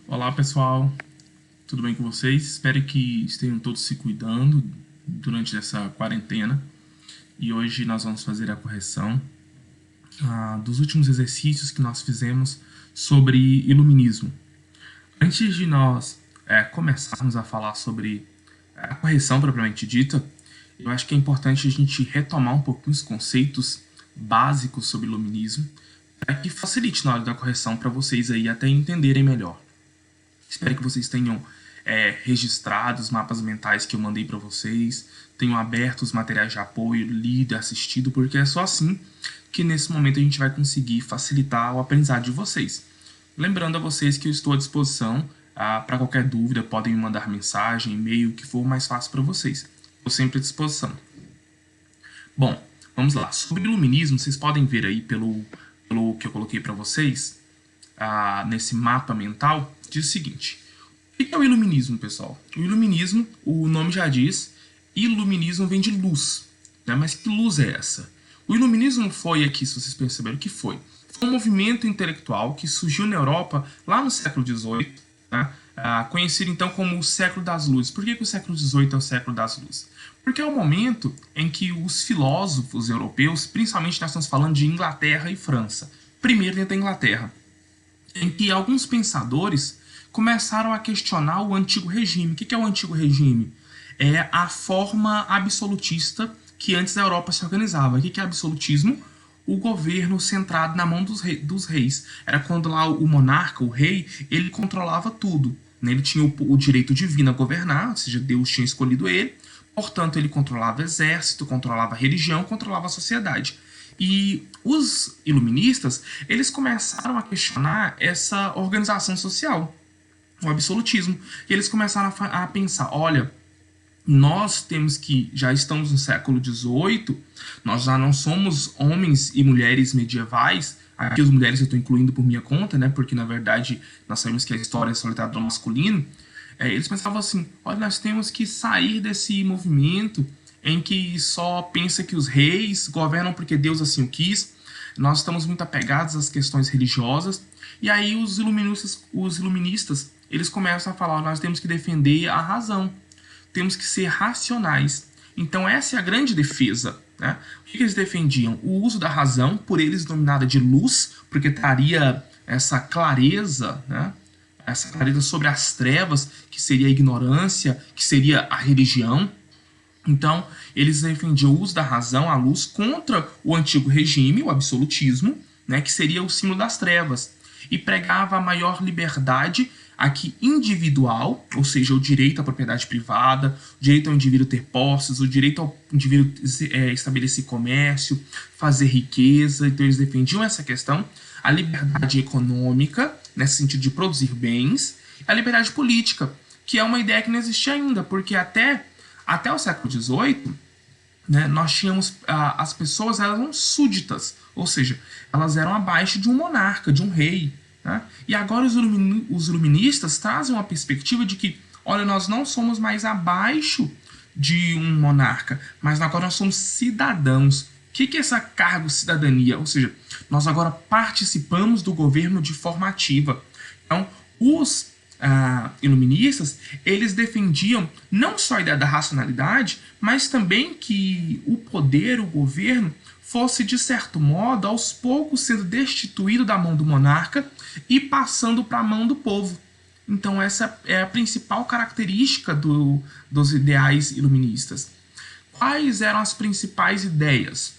Olá pessoal, tudo bem com vocês? Espero que estejam todos se cuidando durante essa quarentena e hoje nós vamos fazer a correção dos últimos exercícios que nós fizemos sobre iluminismo. Antes de nós começarmos a falar sobre a correção propriamente dita, eu acho que é importante a gente retomar um pouquinho os conceitos básicos sobre iluminismo para que facilite na hora da correção para vocês aí até entenderem melhor. Espero que vocês tenham registrado os mapas mentais que eu mandei para vocês, tenham aberto os materiais de apoio, lido e assistido, porque é só assim que nesse momento a gente vai conseguir facilitar o aprendizado de vocês. Lembrando a vocês que eu estou à disposição para qualquer dúvida, podem me mandar mensagem, e-mail, o que for mais fácil para vocês. Estou sempre à disposição. Bom, vamos lá. Sobre iluminismo, vocês podem ver aí pelo que eu coloquei para vocês, nesse mapa mental, diz o seguinte: o que é o iluminismo, pessoal? O iluminismo, o nome já diz, iluminismo vem de luz, né? Mas que luz é essa? O iluminismo foi aqui, se vocês perceberam, o que foi? Foi um movimento intelectual que surgiu na Europa lá no século XVIII, né? Conhecido então como o século das luzes. Por que o século XVIII é o século das luzes? Porque é o momento em que os filósofos europeus, principalmente nós estamos falando de Inglaterra e França, primeiro dentro da Inglaterra, em que alguns pensadores começaram a questionar o antigo regime. O que é o antigo regime? É a forma absolutista que antes a Europa se organizava. O que é absolutismo? O governo centrado na mão dos reis. Era quando lá o monarca, o rei, ele controlava tudo. Ele tinha o direito divino a governar, ou seja, Deus tinha escolhido ele. Portanto, ele controlava o exército, controlava a religião, controlava a sociedade. E os iluministas, eles começaram a questionar essa organização social, o absolutismo. E eles começaram a pensar, olha, nós temos que, já estamos no século XVIII, nós já não somos homens e mulheres medievais. Aqui as mulheres eu estou incluindo por minha conta, né? Porque na verdade nós sabemos que a história é solitária do masculino. Eles pensavam assim, olha, nós temos que sair desse movimento em que só pensa que os reis governam porque Deus assim o quis. Nós estamos muito apegados às questões religiosas. E aí os iluministas, eles começam a falar, nós temos que defender a razão. Temos que ser racionais. Então essa é a grande defesa, né? O que eles defendiam? O uso da razão, por eles denominada de luz, porque traria essa clareza, né? Essa clareza sobre as trevas, que seria a ignorância, que seria a religião. Então, eles defendiam o uso da razão, a luz, contra o antigo regime, o absolutismo, né, que seria o símbolo das trevas, e pregava a maior liberdade aqui individual, ou seja, o direito à propriedade privada, o direito ao indivíduo ter posses, o direito ao indivíduo estabelecer comércio, fazer riqueza. Então, eles defendiam essa questão, a liberdade econômica, nesse sentido de produzir bens, a liberdade política, que é uma ideia que não existia ainda, porque até o século XVIII, né, nós tínhamos as pessoas eram súditas, ou seja, elas eram abaixo de um monarca, de um rei. Né? E agora os iluministas trazem uma perspectiva de que, olha, nós não somos mais abaixo de um monarca, mas agora nós somos cidadãos. O que é essa cargo cidadania? Ou seja, nós agora participamos do governo de forma ativa. Então, os iluministas, eles defendiam não só a ideia da racionalidade, mas também que o poder, o governo, fosse, de certo modo, aos poucos sendo destituído da mão do monarca e passando para a mão do povo. Então essa é a principal característica dos ideais iluministas. Quais eram as principais ideias?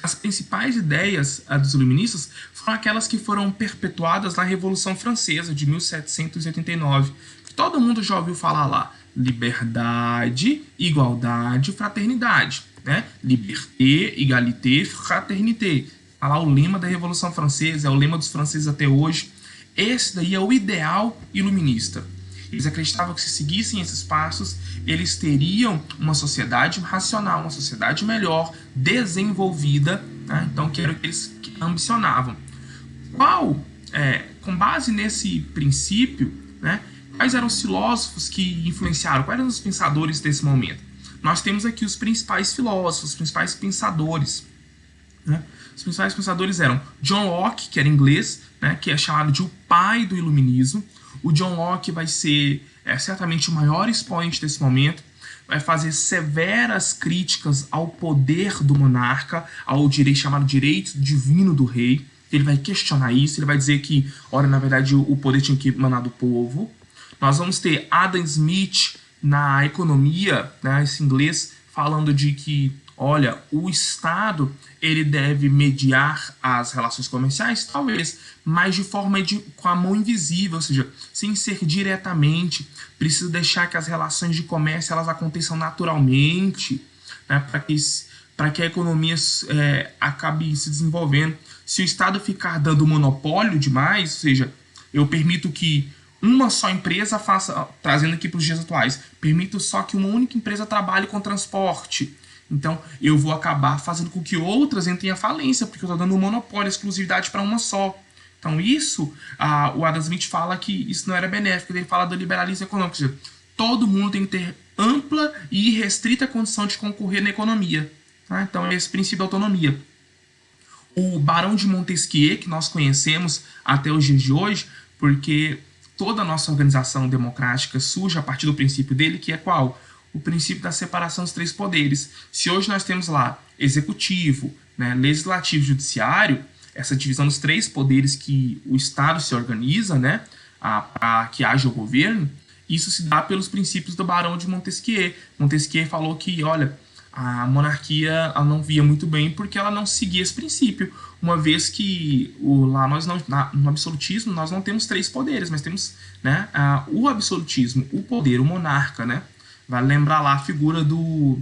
As principais ideias dos iluministas foram aquelas que foram perpetuadas na Revolução Francesa de 1789. Que todo mundo já ouviu falar lá. Liberdade, igualdade, fraternidade. Né? Liberté, égalité, fraternité. Tá lá o lema da Revolução Francesa, é o lema dos franceses até hoje. Esse daí é o ideal iluminista. Eles acreditavam que se seguissem esses passos, eles teriam uma sociedade racional, uma sociedade melhor, desenvolvida, né? Então, que era o que eles ambicionavam. Com base nesse princípio, né, quais eram os filósofos que influenciaram? Quais eram os pensadores desse momento? Nós temos aqui os principais filósofos, os principais pensadores. Né? Os principais pensadores eram John Locke, que era inglês, né, que é chamado de o pai do iluminismo. O John Locke vai ser certamente o maior expoente desse momento, vai fazer severas críticas ao poder do monarca, ao direito chamado direito divino do rei. Ele vai questionar isso, ele vai dizer que, ora, na verdade, o poder tinha que emanar do povo. Nós vamos ter Adam Smith na economia, né, esse inglês, falando de que, olha, o Estado ele deve mediar as relações comerciais, talvez, mas de forma com a mão invisível, ou seja, sem ser diretamente. Precisa deixar que as relações de comércio elas aconteçam naturalmente, né, para que a economia acabe se desenvolvendo. Se o Estado ficar dando monopólio demais, ou seja, eu permito que uma só empresa faça, trazendo aqui para os dias atuais, permito só que uma única empresa trabalhe com transporte. Então, eu vou acabar fazendo com que outras entrem à falência, porque eu estou dando um monopólio, exclusividade para uma só. Então, isso, o Adam Smith fala que isso não era benéfico, ele fala do liberalismo econômico, ou seja, todo mundo tem que ter ampla e irrestrita condição de concorrer na economia. Tá? Então, é esse princípio da autonomia. O Barão de Montesquieu, que nós conhecemos até os dias de hoje, porque toda a nossa organização democrática surge a partir do princípio dele, que é qual? O princípio da separação dos três poderes. Se hoje nós temos lá executivo, né, legislativo e judiciário, essa divisão dos três poderes que o Estado se organiza, né, para que haja o governo, isso se dá pelos princípios do Barão de Montesquieu. Montesquieu falou que, olha, a monarquia ela não via muito bem porque ela não seguia esse princípio, uma vez que no absolutismo nós não temos três poderes, mas temos, né, o absolutismo, o poder, o monarca, né? Vale lembrar lá a figura do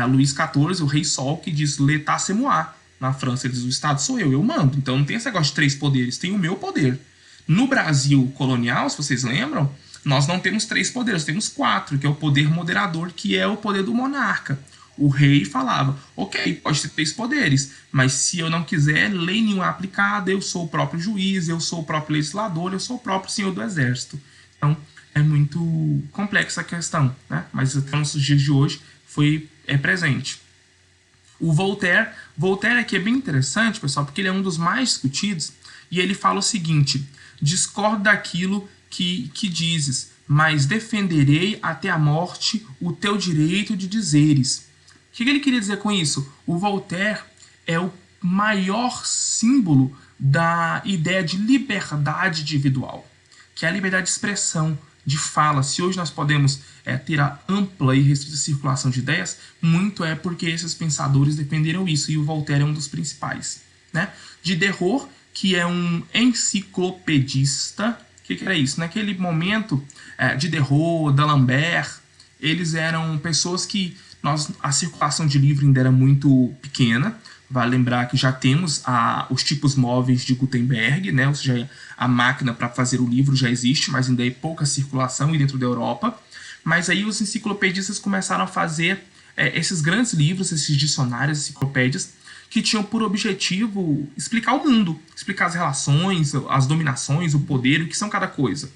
Luís XIV, o rei Sol, que diz l'état c'est moi. Na França ele diz, o Estado sou eu mando. Então não tem esse negócio de três poderes, tem o meu poder. No Brasil colonial, se vocês lembram, nós não temos três poderes, temos quatro, que é o poder moderador, que é o poder do monarca. O rei falava, ok, pode ter três poderes, mas se eu não quiser lei nenhuma aplicada, eu sou o próprio juiz, eu sou o próprio legislador, eu sou o próprio senhor do exército. Então, é muito complexa a questão, né? Mas até nos dias de hoje é presente. O Voltaire aqui é bem interessante, pessoal, porque ele é um dos mais discutidos, e ele fala o seguinte, discordo daquilo que dizes, mas defenderei até a morte o teu direito de dizeres. O que ele queria dizer com isso? O Voltaire é o maior símbolo da ideia de liberdade individual, que é a liberdade de expressão, de fala. Se hoje nós podemos ter a ampla e restrita circulação de ideias, muito é porque esses pensadores defenderam isso, e o Voltaire é um dos principais. Né? Diderot, que é um enciclopedista, o que era isso? Naquele momento, Diderot, D'Alembert, eles eram pessoas que a circulação de livro ainda era muito pequena. Vale lembrar que já temos os tipos móveis de Gutenberg, né? Ou seja, a máquina para fazer o livro já existe, mas ainda é pouca circulação dentro da Europa. Mas aí os enciclopedistas começaram a fazer esses grandes livros, esses dicionários, enciclopédias, que tinham por objetivo explicar o mundo, explicar as relações, as dominações, o poder, o que são cada coisa.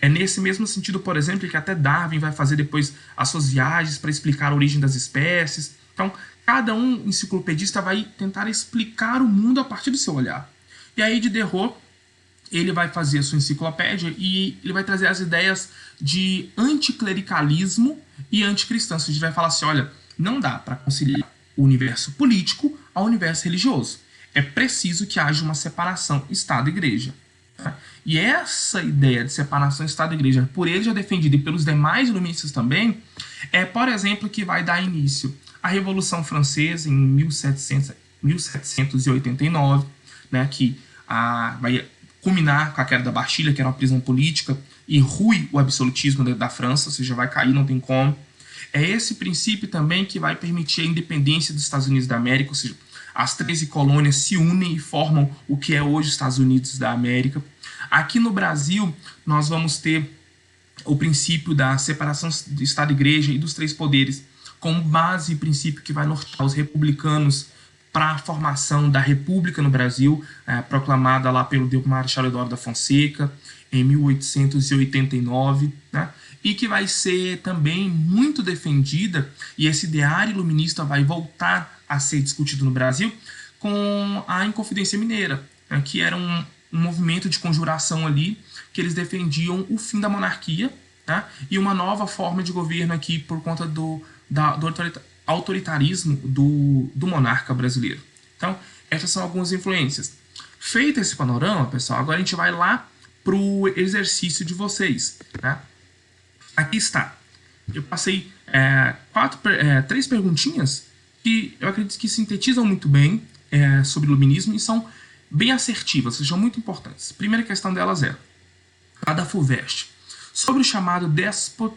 É nesse mesmo sentido, por exemplo, que até Darwin vai fazer depois as suas viagens para explicar a origem das espécies. Então, cada um enciclopedista vai tentar explicar o mundo a partir do seu olhar. E aí Diderot, ele vai fazer a sua enciclopédia e ele vai trazer as ideias de anticlericalismo e anticristão. A gente vai falar assim, olha, não dá para conciliar o universo político ao universo religioso. É preciso que haja uma separação Estado e Igreja. E essa ideia de separação Estado e Igreja, por ele já defendida e pelos demais iluministas também, por exemplo, que vai dar início à Revolução Francesa em 1789, né, que vai culminar com a queda da Bastilha, que era uma prisão política, e rui o absolutismo da França, ou seja, vai cair, não tem como. É esse princípio também que vai permitir a independência dos Estados Unidos da América, ou seja, as 13 colônias se unem e formam o que é hoje os Estados Unidos da América. Aqui no Brasil, nós vamos ter o princípio da separação do Estado e Igreja e dos três poderes, como base e princípio que vai nortear os republicanos para a formação da República no Brasil, proclamada lá pelo Marechal Deodoro da Fonseca, em 1889, né? E que vai ser também muito defendida, e esse ideário iluminista vai voltar a ser discutido no Brasil, com a Inconfidência Mineira, né? Que era um um movimento de conjuração ali, que eles defendiam o fim da monarquia, tá? E uma nova forma de governo aqui por conta do autoritarismo do monarca brasileiro. Então, essas são algumas influências. Feito esse panorama, pessoal, agora a gente vai lá para o exercício de vocês. Tá? Aqui está. Eu passei 3 perguntinhas que eu acredito que sintetizam muito bem sobre iluminismo e são bem assertivas, são muito importantes. A primeira questão delas é a da FUVEST. Sobre o chamado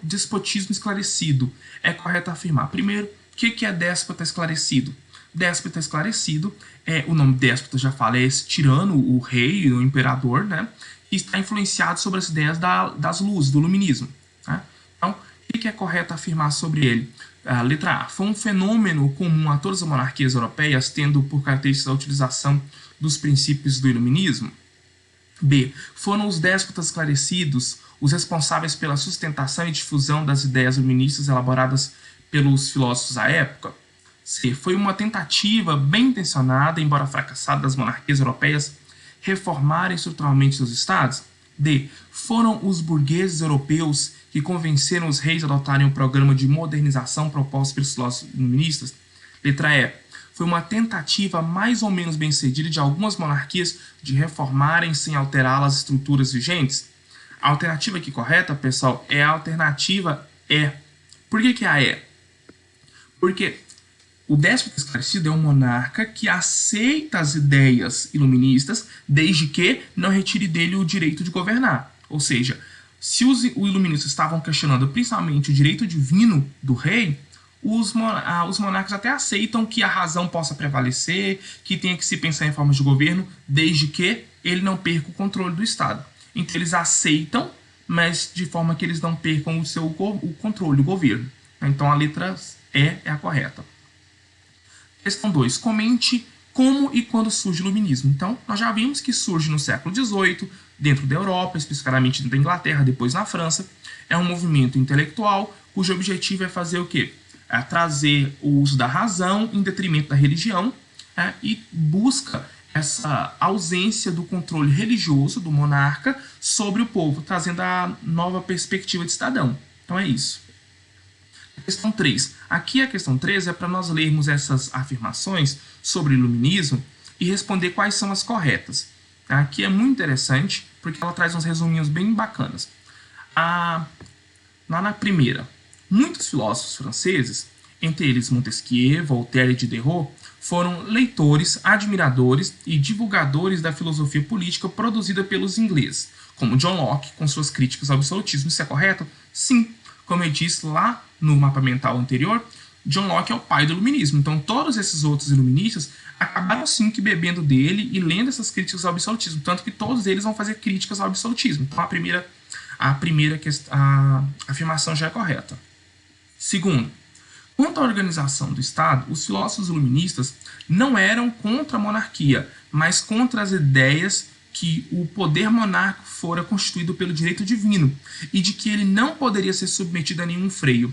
despotismo esclarecido, é correto afirmar, primeiro, o que é déspota esclarecido? Déspota esclarecido, o nome déspota já fala, é esse tirano, o rei, o imperador, né? Que está influenciado sobre as ideias das luzes, do iluminismo. Tá? Então, o que é correto afirmar sobre ele? Letra A. Foi um fenômeno comum a todas as monarquias europeias, tendo por característica a utilização dos princípios do iluminismo. B. Foram os déspotas esclarecidos os responsáveis pela sustentação e difusão das ideias iluministas elaboradas pelos filósofos à época. C. Foi uma tentativa bem intencionada, embora fracassada, das monarquias europeias reformarem estruturalmente seus estados. D. Foram os burgueses europeus que convenceram os reis a adotarem o programa de modernização proposto pelos filósofos iluministas. Letra E. Foi uma tentativa mais ou menos bem-sucedida de algumas monarquias de reformarem sem alterar as estruturas vigentes. A alternativa aqui correta, pessoal, é a alternativa E. Por que é a E? Porque o déspota esclarecido é um monarca que aceita as ideias iluministas desde que não retire dele o direito de governar. Ou seja, se os iluministas estavam questionando principalmente o direito divino do rei, os monarcas até aceitam que a razão possa prevalecer, que tenha que se pensar em formas de governo, desde que ele não perca o controle do Estado. Então eles aceitam, mas de forma que eles não percam o controle do governo. Então a letra E é a correta. Questão 2. Comente como e quando surge o iluminismo. Então, nós já vimos que surge no século XVIII, dentro da Europa, especificamente dentro da Inglaterra, depois na França. É um movimento intelectual cujo objetivo é fazer o quê? É trazer o uso da razão em detrimento da religião, e busca essa ausência do controle religioso do monarca sobre o povo, trazendo a nova perspectiva de cidadão. Então é isso. Questão 3. Aqui a questão 3 é para nós lermos essas afirmações sobre o iluminismo e responder quais são as corretas. Aqui é muito interessante, porque ela traz uns resuminhos bem bacanas. Lá na primeira, muitos filósofos franceses, entre eles Montesquieu, Voltaire e Diderot, foram leitores, admiradores e divulgadores da filosofia política produzida pelos ingleses, como John Locke, com suas críticas ao absolutismo. Isso é correto? Sim. Como eu disse lá no mapa mental anterior, John Locke é o pai do iluminismo. Então todos esses outros iluministas acabaram sim que bebendo dele e lendo essas críticas ao absolutismo. Tanto que todos eles vão fazer críticas ao absolutismo. Então a afirmação já é correta. Segundo, quanto à organização do Estado, os filósofos iluministas não eram contra a monarquia, mas contra as ideias que o poder monárquico fora constituído pelo direito divino e de que ele não poderia ser submetido a nenhum freio.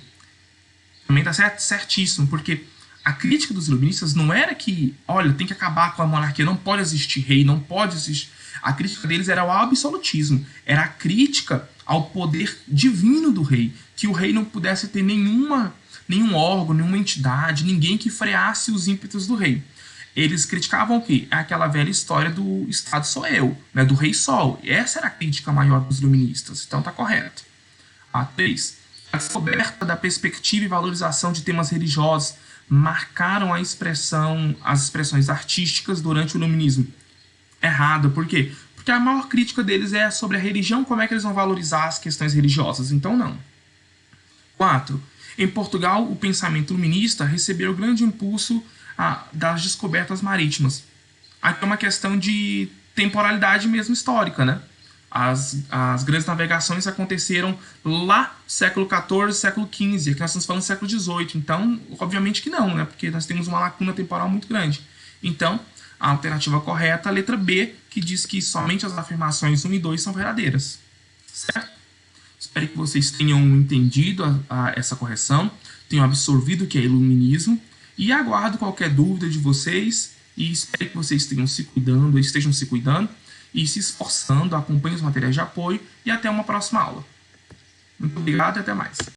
Também está certíssimo, porque a crítica dos iluministas não era que, olha, tem que acabar com a monarquia, não pode existir rei, não pode existir... A crítica deles era ao absolutismo, era a crítica ao poder divino do rei, que o rei não pudesse ter nenhum órgão, nenhuma entidade, ninguém que freasse os ímpetos do rei. Eles criticavam o quê? Aquela velha história do Estado sou eu, né, do rei sol. E essa era a crítica maior dos iluministas. Então tá correto. 3. A descoberta da perspectiva e valorização de temas religiosos marcaram as expressões artísticas durante o iluminismo. Errado. Por quê? Porque a maior crítica deles é sobre a religião, como é que eles vão valorizar as questões religiosas. Então não. 4. Em Portugal, o pensamento iluminista recebeu grande impulso das descobertas marítimas. Aqui é uma questão de temporalidade mesmo histórica, né? As grandes navegações aconteceram lá século XIV, século XV, aqui nós estamos falando século XVIII, então obviamente que não, né? Porque nós temos uma lacuna temporal muito grande. Então, a alternativa correta é a letra B, que diz que somente as afirmações 1 e 2 são verdadeiras. Certo? Espero que vocês tenham entendido essa correção, tenham absorvido o que é iluminismo, e aguardo qualquer dúvida de vocês e espero que vocês estejam se cuidando e se esforçando, acompanhe os materiais de apoio e até uma próxima aula. Muito obrigado e até mais.